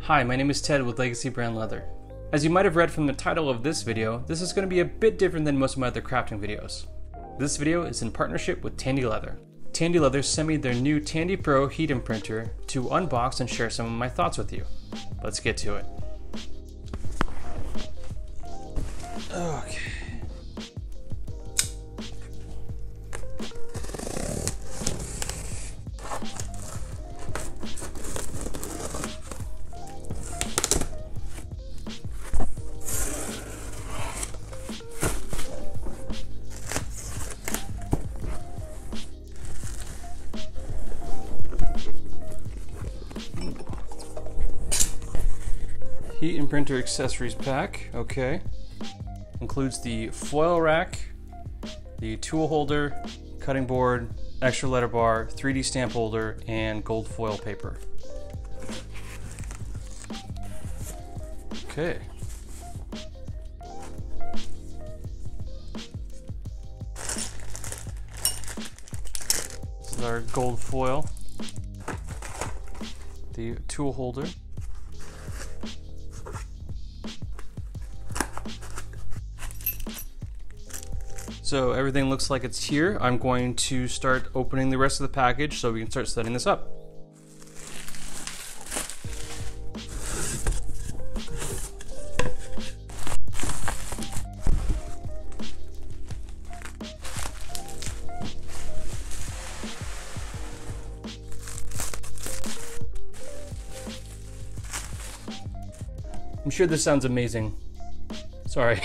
Hi, my name is Ted with Legacy Brand Leather. As you might have read from the title of this video, this is going to be a bit different than most of my other crafting videos. This video is in partnership with Tandy Leather. Tandy Leather sent me their new TandyPro heat imprinter to unbox and share some of my thoughts with you. Let's get to it. Okay. Heat Imprinter accessories pack, okay. Includes the foil rack, the tool holder, cutting board, extra letter bar, 3D stamp holder, and gold foil paper. Okay. This is our gold foil, the tool holder. So everything looks like it's here. I'm going to start opening the rest of the package so we can start setting this up. I'm sure this sounds amazing. Sorry.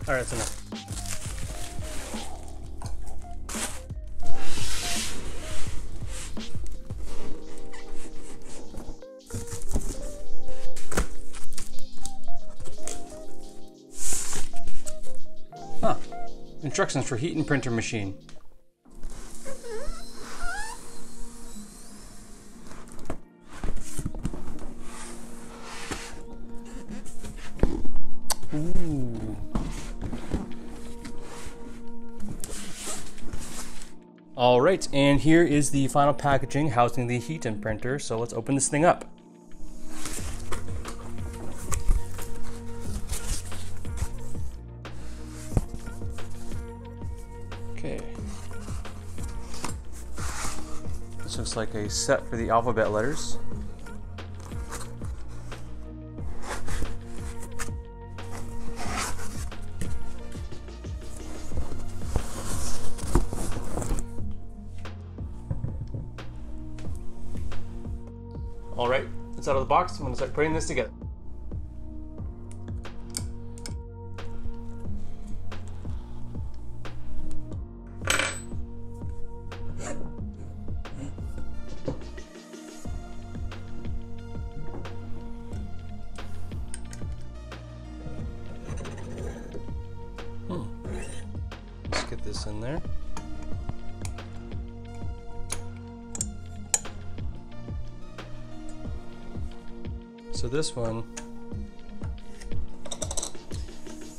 All right, that's enough. Huh. Instructions for heat and printer machine. Ooh. All right, and here is the final packaging housing the heat imprinter. So let's open this thing up. Okay. This looks like a set for the alphabet letters. All right, it's out of the box. I'm gonna start putting this together. Let's get this in there. So this one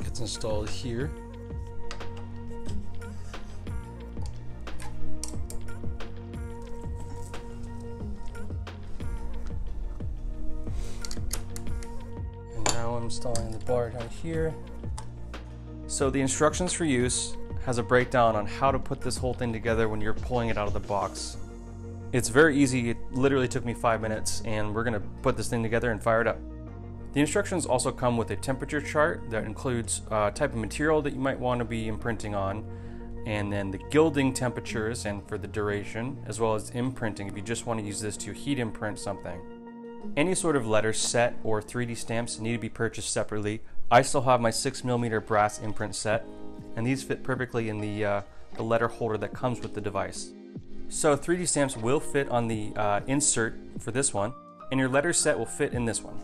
gets installed here. And now I'm installing the bar down here. So the instructions for use has a breakdown on how to put this whole thing together when you're pulling it out of the box. It's very easy. It literally took me 5 minutes, and we're gonna put this thing together and fire it up. The instructions also come with a temperature chart that includes type of material that you might want to be imprinting on, and then the gilding temperatures and for the duration, as well as imprinting if you just want to use this to heat imprint something. Any sort of letter set or 3D stamps need to be purchased separately. I still have my 6mm brass imprint set, and these fit perfectly in the letter holder that comes with the device. So 3D stamps will fit on the insert for this one, and your letter set will fit in this one.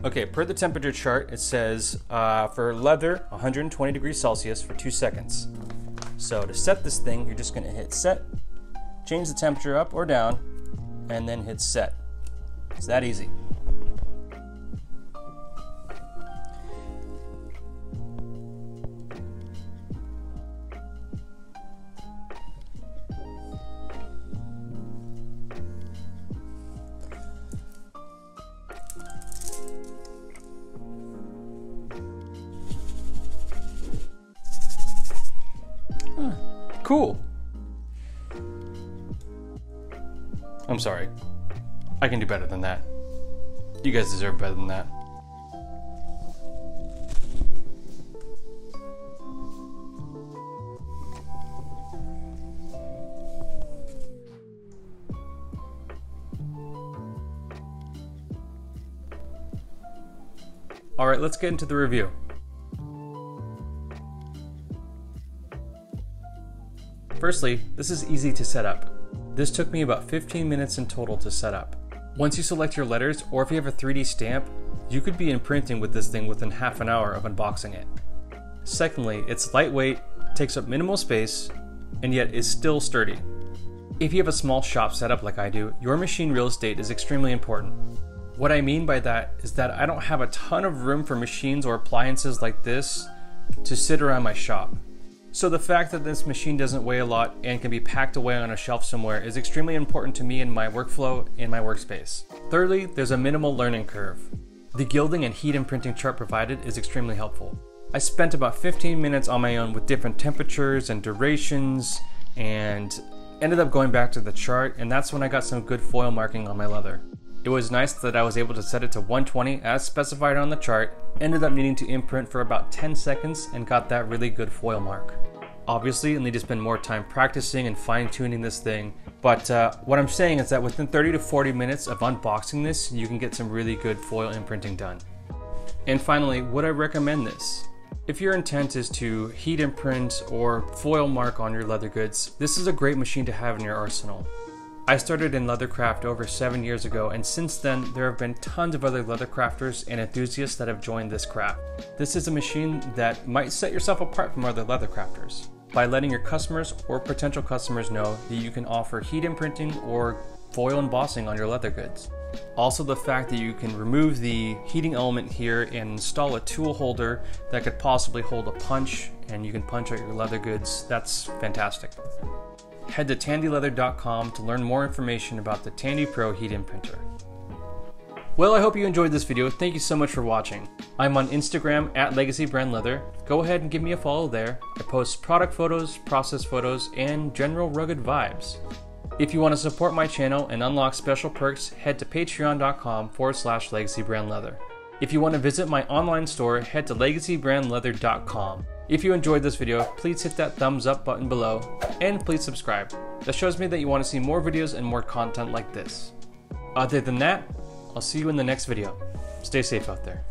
Okay, per the temperature chart, it says for leather, 120 degrees Celsius for 2 seconds. So to set this thing, you're just gonna hit set, change the temperature up or down, and then hit set. It's that easy. Cool. I'm sorry. I can do better than that. You guys deserve better than that. Alright, let's get into the review. Firstly, this is easy to set up. This took me about 15 minutes in total to set up. Once you select your letters, or if you have a 3D stamp, you could be imprinting with this thing within half an hour of unboxing it. Secondly, it's lightweight, takes up minimal space, and yet is still sturdy. If you have a small shop setup like I do, your machine real estate is extremely important. What I mean by that is that I don't have a ton of room for machines or appliances like this to sit around my shop. So the fact that this machine doesn't weigh a lot and can be packed away on a shelf somewhere is extremely important to me in my workflow in my workspace. Thirdly, there's a minimal learning curve. The gilding and heat imprinting chart provided is extremely helpful. I spent about 15 minutes on my own with different temperatures and durations and ended up going back to the chart, and that's when I got some good foil marking on my leather. It was nice that I was able to set it to 120 as specified on the chart, ended up needing to imprint for about 10 seconds and got that really good foil mark. Obviously, you'll need to spend more time practicing and fine-tuning this thing, but what I'm saying is that within 30 to 40 minutes of unboxing this, you can get some really good foil imprinting done. And finally, would I recommend this? If your intent is to heat imprint or foil mark on your leather goods, this is a great machine to have in your arsenal. I started in leathercraft over 7 years ago, and since then there have been tons of other leather crafters and enthusiasts that have joined this craft. This is a machine that might set yourself apart from other leather crafters by letting your customers or potential customers know that you can offer heat imprinting or foil embossing on your leather goods. Also, the fact that you can remove the heating element here and install a tool holder that could possibly hold a punch and you can punch out your leather goods, that's fantastic. Head to tandyleather.com to learn more information about the TandyPro heat imprinter. Well, I hope you enjoyed this video. Thank you so much for watching. I'm on Instagram at Legacy Brand Leather. Go ahead and give me a follow there. I post product photos, process photos, and general rugged vibes. If you want to support my channel and unlock special perks, head to patreon.com/legacybrandleather. If you want to visit my online store, head to legacybrandleather.com. If you enjoyed this video, please hit that thumbs up button below, and please subscribe. That shows me that you want to see more videos and more content like this. Other than that, I'll see you in the next video. Stay safe out there.